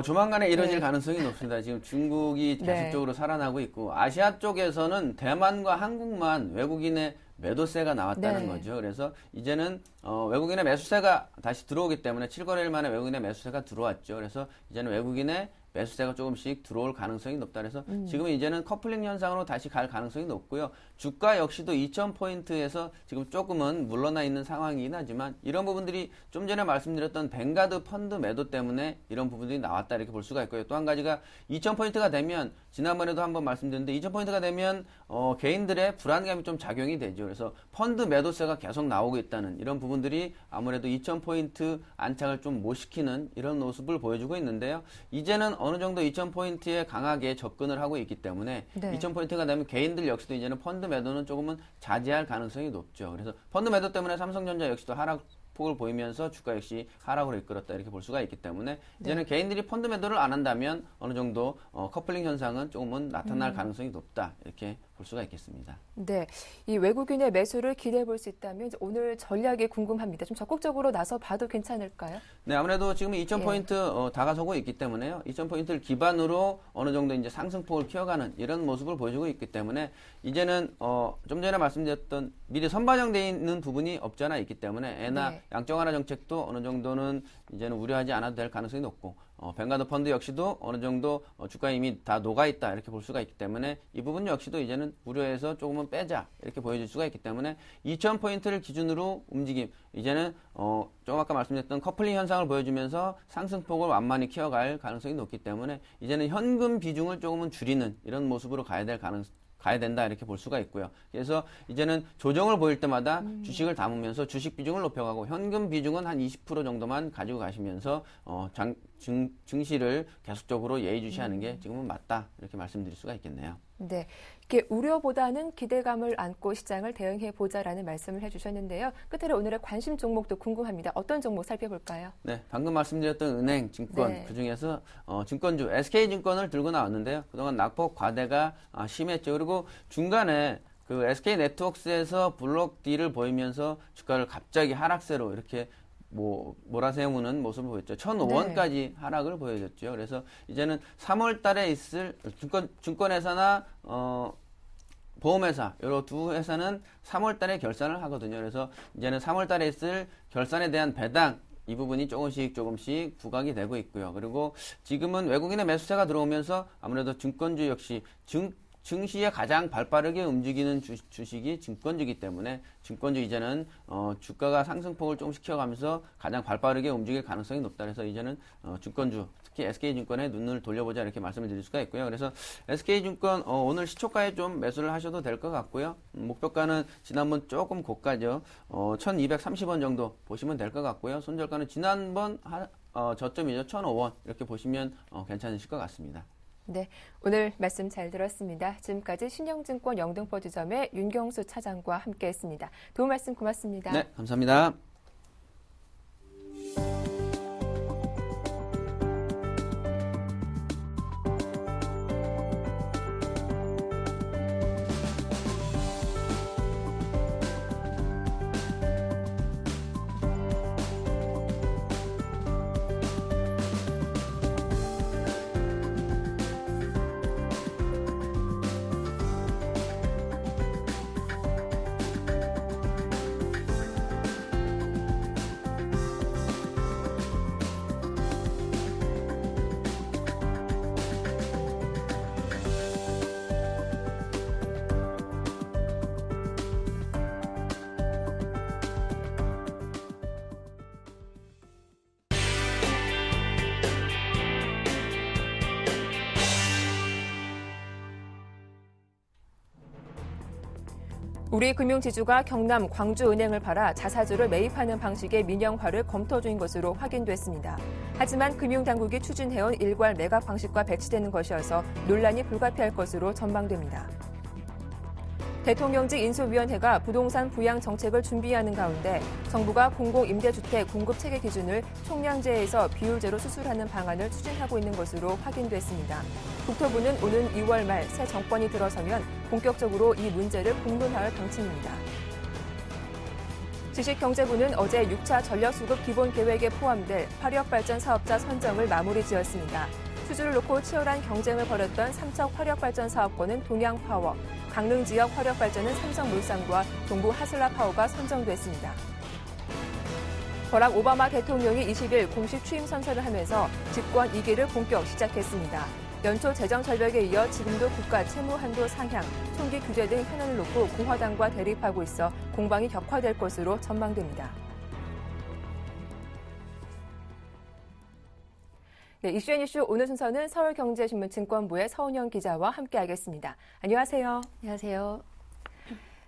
조만간에 이뤄질 가능성이 높습니다. 지금 중국이 계속적으로 살아나고 있고 아시아 쪽에서는 대만과 한국만 외국인의 매도세가 나왔다는 거죠. 그래서 이제는 외국인의 매수세가 다시 들어오기 때문에 7거래일 만에 외국인의 매수세가 들어왔죠. 그래서 이제는 외국인의 매수세가 조금씩 들어올 가능성이 높다. 그래서 지금은 이제는 커플링 현상으로 다시 갈 가능성이 높고요. 주가 역시도 2000포인트에서 지금 조금은 물러나 있는 상황이긴 하지만 이런 부분들이 좀 전에 말씀드렸던 뱅가드 펀드 매도 때문에 이런 부분들이 나왔다 이렇게 볼 수가 있고요. 또 한 가지가 2000포인트가 되면 지난번에도 한번 말씀드렸는데 2000포인트가 되면 개인들의 불안감이 좀 작용이 되죠. 그래서 펀드 매도세가 계속 나오고 있다는 이런 부분들이 아무래도 2000포인트 안착을 좀 못 시키는 이런 모습을 보여주고 있는데요. 이제는 어느 정도 2,000포인트에 강하게 접근을 하고 있기 때문에 네. 2,000포인트가 되면 개인들 역시도 이제는 펀드 매도는 조금은 자제할 가능성이 높죠. 그래서 펀드 매도 때문에 삼성전자 역시도 하락폭을 보이면서 주가 역시 하락으로 이끌었다 이렇게 볼 수가 있기 때문에 이제는 개인들이 펀드 매도를 안 한다면 어느 정도 커플링 현상은 조금은 나타날 가능성이 높다 이렇게 볼 수가 있겠습니다. 네, 이 외국인의 매수를 기대해 볼 수 있다면 이제 오늘 전략이 궁금합니다. 좀 적극적으로 나서 봐도 괜찮을까요? 네, 아무래도 지금 2,000포인트 다가서고 있기 때문에요. 2,000포인트를 기반으로 어느 정도 이제 상승폭을 키워가는 이런 모습을 보여주고 있기 때문에 이제는 좀 전에 말씀드렸던 미리 선반영되어 있는 부분이 없지 않아 있기 때문에 엔화 양적 완화 정책도 어느 정도는 이제는 우려하지 않아도 될 가능성이 높고 뱅가드 펀드 역시도 어느 정도 주가에 이미 다 녹아있다 이렇게 볼 수가 있기 때문에 이 부분 역시도 이제는 우려해서 조금은 빼자 이렇게 보여줄 수가 있기 때문에 2,000포인트를 기준으로 움직임 이제는 조금 아까 말씀드렸던 커플링 현상을 보여주면서 상승폭을 완만히 키워갈 가능성이 높기 때문에 이제는 현금 비중을 조금은 줄이는 이런 모습으로 가야 된다 이렇게 볼 수가 있고요. 그래서 이제는 조정을 보일 때마다 주식을 담으면서 주식 비중을 높여가고 현금 비중은 한 20% 정도만 가지고 가시면서 증시를 계속적으로 예의주시하는 게 지금은 맞다 이렇게 말씀드릴 수가 있겠네요. 네, 이렇게 우려보다는 기대감을 안고 시장을 대응해 보자라는 말씀을 해주셨는데요. 끝으로 오늘의 관심 종목도 궁금합니다. 어떤 종목 살펴볼까요? 네, 방금 말씀드렸던 은행, 증권 그중에서 증권주 SK증권을 들고 나왔는데요. 그동안 낙폭 과대가 심했죠. 그리고 중간에 그 SK네트워크스에서 블록 D를 보이면서 주가를 갑자기 하락세로 이렇게 몰아세우는 모습을 보였죠. 1,005원까지 하락을 보여줬죠. 그래서 이제는 3월 달에 있을 증권회사나 보험회사, 여러 두 회사는 3월 달에 결산을 하거든요. 그래서 이제는 3월 달에 있을 결산에 대한 배당, 이 부분이 조금씩 부각이 되고 있고요. 그리고 지금은 외국인의 매수세가 들어오면서 아무래도 증권주 역시 증시에 가장 발빠르게 움직이는 주식이 증권주이기 때문에 증권주 이제는 주가가 상승폭을 조금씩 키워가면서 가장 발빠르게 움직일 가능성이 높다. 그래서 이제는 증권주 특히 SK증권에 눈을 돌려보자 이렇게 말씀을 드릴 수가 있고요. 그래서 SK증권 오늘 시초가에 좀 매수를 하셔도 될 것 같고요. 목표가는 지난번 조금 고가죠. 1230원 정도 보시면 될 것 같고요. 손절가는 지난번 저점이죠. 1005원 이렇게 보시면 괜찮으실 것 같습니다. 네, 오늘 말씀 잘 들었습니다. 지금까지 신영증권 영등포 지점의 윤경수 차장과 함께했습니다. 도움 말씀 고맙습니다. 네, 감사합니다. 우리 금융지주가 경남 광주은행을 팔아 자사주를 매입하는 방식의 민영화를 검토 중인 것으로 확인됐습니다. 하지만 금융당국이 추진해온 일괄 매각 방식과 배치되는 것이어서 논란이 불가피할 것으로 전망됩니다. 대통령직 인수위원회가 부동산 부양 정책을 준비하는 가운데 정부가 공공임대주택 공급 체계 기준을 총량제에서 비율제로 수술하는 방안을 추진하고 있는 것으로 확인됐습니다. 국토부는 오는 2월 말 새 정권이 들어서면 본격적으로 이 문제를 공론화할 방침입니다. 지식경제부는 어제 6차 전력수급 기본계획에 포함될 화력발전 사업자 선정을 마무리 지었습니다. 수주를 놓고 치열한 경쟁을 벌였던 삼척 화력발전 사업권은 동양파워, 강릉 지역 화력발전은 삼성물산과 동부 하슬라파워가 선정됐습니다. 버락 오바마 대통령이 20일 공식 취임 선서를 하면서 집권 2기를 본격 시작했습니다. 연초 재정 절벽에 이어 지금도 국가 채무 한도 상향, 총기 규제 등 현안을 놓고 공화당과 대립하고 있어 공방이 격화될 것으로 전망됩니다. 네, 이슈앤이슈 오늘 순서는 서울경제신문 증권부의 서은영 기자와 함께하겠습니다. 안녕하세요. 안녕하세요.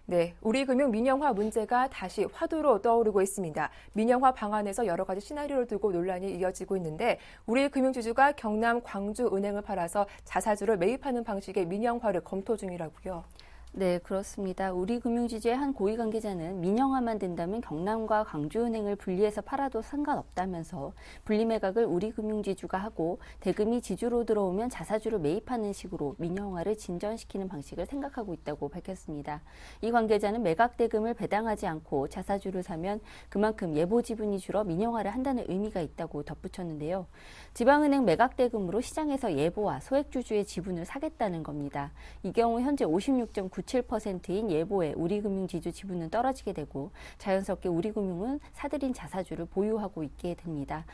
네, 우리금융 민영화 문제가 다시 화두로 떠오르고 있습니다. 민영화 방안에서 여러 가지 시나리오를 두고 논란이 이어지고 있는데 우리금융지주가 경남 광주은행을 팔아서 자사주를 매입하는 방식의 민영화를 검토 중이라고요. 네, 그렇습니다. 우리금융지주의 한 고위 관계자는 민영화만 된다면 경남과 광주은행을 분리해서 팔아도 상관없다면서 분리매각을 우리금융지주가 하고 대금이 지주로 들어오면 자사주를 매입하는 식으로 민영화를 진전시키는 방식을 생각하고 있다고 밝혔습니다. 이 관계자는 매각 대금을 배당하지 않고 자사주를 사면 그만큼 예보 지분이 줄어 민영화를 한다는 의미가 있다고 덧붙였는데요. 지방은행 매각 대금으로 시장에서 예보와 소액주주의 지분을 사겠다는 겁니다. 이 경우 현재 56.97%인 예보의 우리금융지주 지분은 떨어지게 되고 자연스럽게 우리금융은 사들인 자사주를 보유하고 있게 됩니다.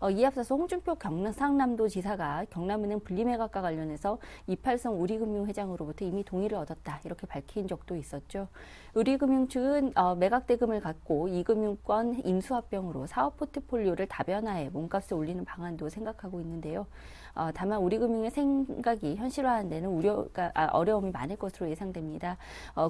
이에 앞서서 홍준표 경상남도지사가 경남은행 분리매각과 관련해서 이팔성 우리금융 회장으로부터 이미 동의를 얻었다 이렇게 밝힌 적도 있었죠. 우리금융 측은 매각 대금을 갖고 이금융권 인수합병으로 사업 포트폴리오를 다변화해 몸값을 올리는 방안도 생각하고 있는데요. 다만 우리금융의 생각이 현실화하는 데는 어려움이 많을 것으로 예상됩니다.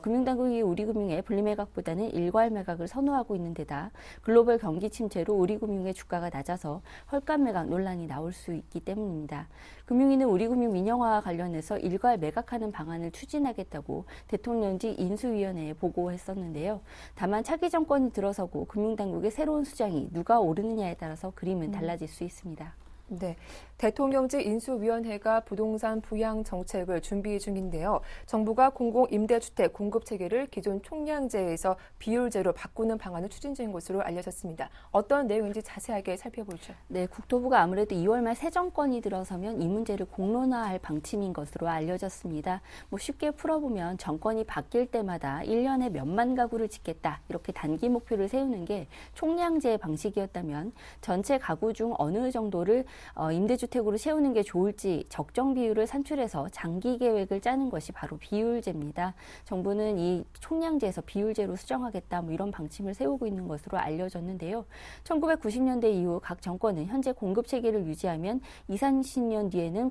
금융당국이 우리금융의 분리매각보다는 일괄 매각을 선호하고 있는 데다 글로벌 경기 침체로 우리금융의 주가가 낮아서 헐값 매각 논란이 나올 수 있기 때문입니다. 금융위는 우리금융 민영화와 관련해서 일괄 매각하는 방안을 추진하겠다고 대통령직 인수위원회에 보고했었는데요. 다만 차기 정권이 들어서고 금융당국의 새로운 수장이 누가 오르느냐에 따라서 그림은 달라질 수 있습니다. 네, 대통령직 인수위원회가 부동산 부양 정책을 준비 중인데요. 정부가 공공임대주택 공급 체계를 기존 총량제에서 비율제로 바꾸는 방안을 추진 중인 것으로 알려졌습니다. 어떤 내용인지 자세하게 살펴보죠. 네, 국토부가 아무래도 2월 말 새 정권이 들어서면 이 문제를 공론화할 방침인 것으로 알려졌습니다. 쉽게 풀어보면 정권이 바뀔 때마다 1년에 몇만 가구를 짓겠다 이렇게 단기 목표를 세우는 게 총량제의 방식이었다면 전체 가구 중 어느 정도를 임대주택으로 채우는 게 좋을지 적정 비율을 산출해서 장기 계획을 짜는 것이 바로 비율제입니다. 정부는 이 총량제에서 비율제로 수정하겠다 이런 방침을 세우고 있는 것으로 알려졌는데요. 1990년대 이후 각 정권은 현재 공급 체계를 유지하면 20-30년 뒤에는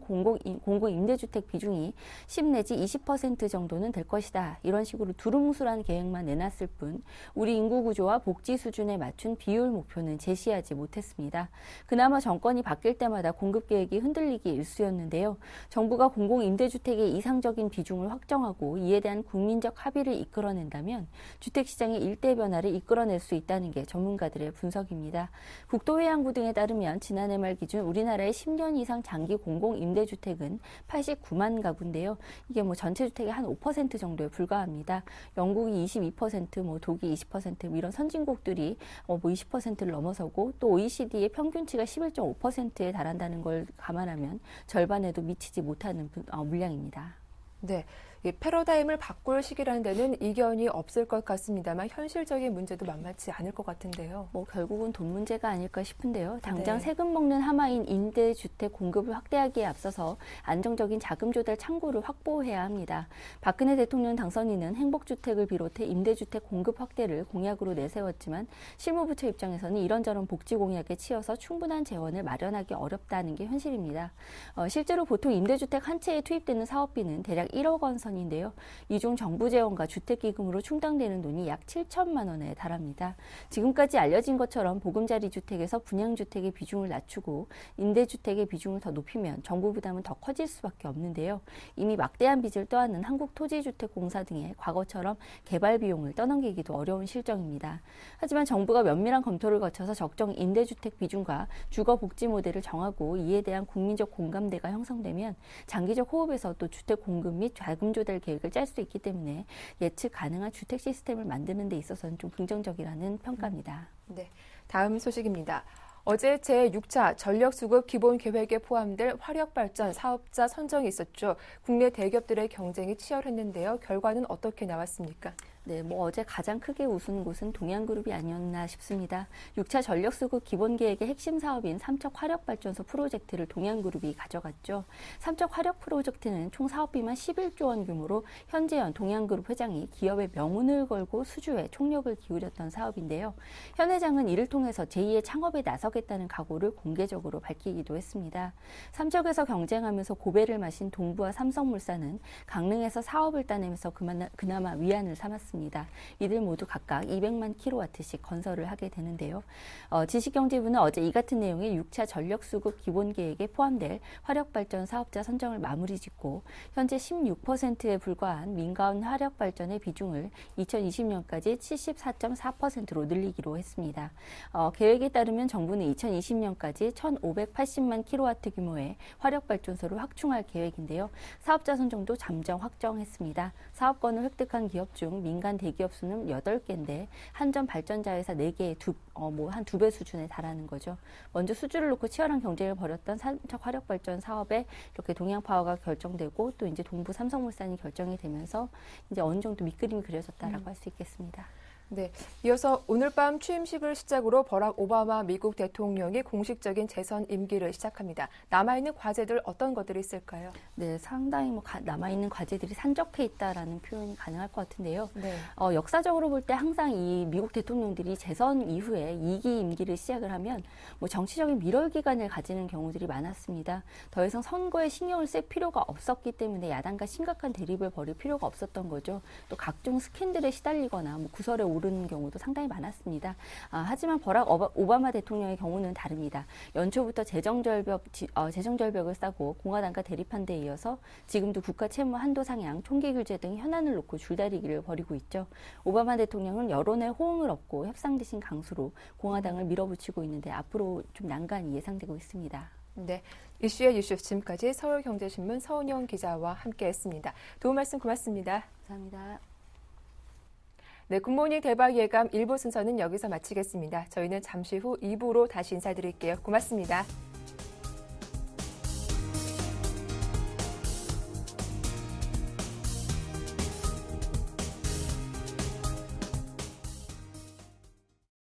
공공임대주택 비중이 10 내지 20% 정도는 될 것이다. 이런 식으로 두루뭉술한 계획만 내놨을 뿐 우리 인구 구조와 복지 수준에 맞춘 비율 목표는 제시하지 못했습니다. 그나마 정권이 바뀔 때마다 공급 계획이 흔들리기 일쑤였는데요. 정부가 공공임대주택의 이상적인 비중을 확정하고 이에 대한 국민적 합의를 이끌어낸다면 주택시장의 일대 변화를 이끌어낼 수 있다는 게 전문가들의 분석입니다. 국토해양부 등에 따르면 지난해 말 기준 우리나라의 10년 이상 장기 공공임대주택은 89만 가구인데요. 이게 전체 주택의 한 5% 정도에 불과합니다. 영국이 22%, 독일 20% 이런 선진국들이 20%를 넘어서고 또 OECD의 평균치가 11.5%에 달한다는 걸 감안하면 절반에도 미치지 못하는 물량입니다. 네, 이 패러다임을 바꿀 시기라는 데는 이견이 없을 것 같습니다만 현실적인 문제도 만만치 않을 것 같은데요. 결국은 돈 문제가 아닐까 싶은데요. 당장 네. 세금 먹는 하마인 임대주택 공급을 확대하기에 앞서서 안정적인 자금 조달 창구를 확보해야 합니다. 박근혜 대통령 당선인은 행복주택을 비롯해 임대주택 공급 확대를 공약으로 내세웠지만 실무부처 입장에서는 이런저런 복지 공약에 치여서 충분한 재원을 마련하기 어렵다는 게 현실입니다. 실제로 보통 임대주택 한 채에 투입되는 사업비는 대략 1억 원 선인데요. 이 중 정부 재원과 주택기금으로 충당되는 돈이 약 7천만 원에 달합니다. 지금까지 알려진 것처럼 보금자리 주택에서 분양주택의 비중을 낮추고 임대주택의 비중을 더 높이면 정부 부담은 더 커질 수밖에 없는데요. 이미 막대한 빚을 떠안는 한국토지주택공사 등의 과거처럼 개발 비용을 떠넘기기도 어려운 실정입니다. 하지만 정부가 면밀한 검토를 거쳐서 적정 임대주택 비중과 주거복지 모델을 정하고 이에 대한 국민적 공감대가 형성되면 장기적 호흡에서 또 주택 공급 및 자금 조달 계획을 짤 수 있기 때문에 예측 가능한 주택 시스템을 만드는 데 있어서는 좀 긍정적이라는 평가입니다. 네, 다음 소식입니다. 어제 제6차 전력수급 기본계획에 포함될 화력발전 사업자 선정이 있었죠. 국내 대기업들의 경쟁이 치열했는데요. 결과는 어떻게 나왔습니까? 네, 어제 가장 크게 웃은 곳은 동양그룹이 아니었나 싶습니다. 6차 전력수급 기본계획의 핵심 사업인 삼척 화력발전소 프로젝트를 동양그룹이 가져갔죠. 삼척 화력 프로젝트는 총 사업비만 11조 원 규모로 현재현 동양그룹 회장이 기업의 명운을 걸고 수주에 총력을 기울였던 사업인데요. 현 회장은 이를 통해서 제2의 창업에 나서겠다는 각오를 공개적으로 밝히기도 했습니다. 삼척에서 경쟁하면서 고배를 마신 동부와 삼성물산은 강릉에서 사업을 따내면서 그나마 위안을 삼았습니다. 끝났습니다. 이들 모두 각각 200만 킬로와트씩 건설을 하게 되는데요. 지식경제부는 어제 이 같은 내용의 6차 전력수급 기본계획에 포함될 화력발전 사업자 선정을 마무리 짓고 현재 16%에 불과한 민간 화력발전의 비중을 2020년까지 74.4%로 늘리기로 했습니다. 계획에 따르면 정부는 2020년까지 1,580만 킬로와트 규모의 화력발전소를 확충할 계획인데요. 사업자 선정도 잠정 확정했습니다. 사업권을 획득한 기업 중 민간 대기업 수는 8개인데 한전 발전자회사 4개 한 2배 수준에 달하는 거죠. 먼저 수주를 놓고 치열한 경쟁을 벌였던 삼척 화력발전 사업에 이렇게 동양파워가 결정되고 또 이제 동부 삼성물산이 결정이 되면서 이제 어느 정도 밑그림이 그려졌다라고 할 수 있겠습니다. 네, 이어서 오늘 밤 취임식을 시작으로 버락 오바마 미국 대통령이 공식적인 재선 임기를 시작합니다. 남아있는 과제들 어떤 것들이 있을까요? 네, 상당히 남아있는 과제들이 산적해 있다라는 표현이 가능할 것 같은데요. 네. 역사적으로 볼 때 항상 이 미국 대통령들이 재선 이후에 2기 임기를 시작을 하면 정치적인 밀월 기간을 가지는 경우들이 많았습니다. 더 이상 선거에 신경을 쓸 필요가 없었기 때문에 야당과 심각한 대립을 벌일 필요가 없었던 거죠. 또 각종 스캔들에 시달리거나 구설에 오르는 경우도 상당히 많았습니다. 하지만 버락 오바마 대통령의 경우는 다릅니다. 연초부터 재정절벽을 싸고 공화당과 대립한 데 이어서 지금도 국가 채무 한도 상향, 총기 규제 등 현안을 놓고 줄다리기를 벌이고 있죠. 오바마 대통령은 여론의 호응을 얻고 협상 대신 강수로 공화당을 밀어붙이고 있는데 앞으로 좀 난관이 예상되고 있습니다. 네, 이슈의 이슈 지금까지 서울경제신문 서은영 기자와 함께했습니다. 도움 말씀 고맙습니다. 감사합니다. 네, 굿모닝 대박 예감 1부 순서는 여기서 마치겠습니다. 저희는 잠시 후 2부로 다시 인사드릴게요. 고맙습니다.